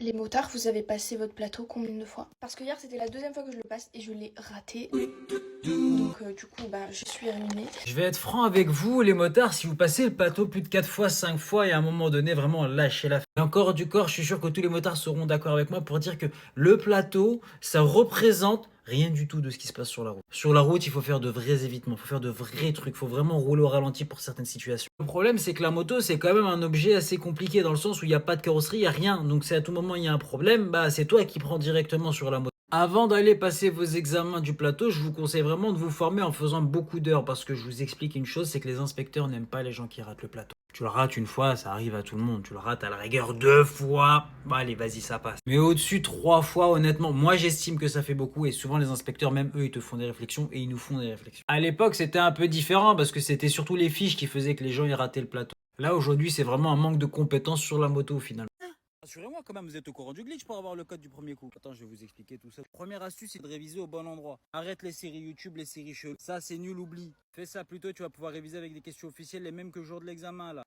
Les motards, vous avez passé votre plateau combien de fois? Parce que hier c'était la deuxième fois que je le passe et je l'ai raté. Donc du coup je suis ruinée. Je vais être franc avec vous, les motards, si vous passez le plateau plus de 4 fois, 5 fois, et à un moment donné, vraiment lâchez la. Et encore du corps, je suis sûr que tous les motards seront d'accord avec moi pour dire que le plateau, ça représente rien du tout de ce qui se passe sur la route. Sur la route, il faut faire de vrais évitements, il faut faire de vrais trucs, il faut vraiment rouler au ralenti pour certaines situations. Le problème, c'est que la moto, c'est quand même un objet assez compliqué dans le sens où il n'y a pas de carrosserie, il n'y a rien. Donc c'est à tout moment il y a un problème, bah c'est toi qui prends directement sur la moto. Avant d'aller passer vos examens du plateau, je vous conseille vraiment de vous former en faisant beaucoup d'heures parce que je vous explique une chose, c'est que les inspecteurs n'aiment pas les gens qui ratent le plateau. Tu le rates une fois, ça arrive à tout le monde. Tu le rates à la rigueur 2 fois, bah allez, vas-y, ça passe. Mais au-dessus 3 fois, honnêtement, moi j'estime que ça fait beaucoup et souvent les inspecteurs, même eux, ils te font des réflexions et ils nous font des réflexions. À l'époque, c'était un peu différent parce que c'était surtout les fiches qui faisaient que les gens y rataient le plateau. Là, aujourd'hui, c'est vraiment un manque de compétences sur la moto au final. Rassurez-moi quand même, vous êtes au courant du glitch pour avoir le code du premier coup. Attends, je vais vous expliquer tout ça. Première astuce, c'est de réviser au bon endroit. Arrête les séries YouTube, les séries cheloues. Ça, c'est nul, oublie. Fais ça plutôt, tu vas pouvoir réviser avec des questions officielles, les mêmes que le jour de l'examen là.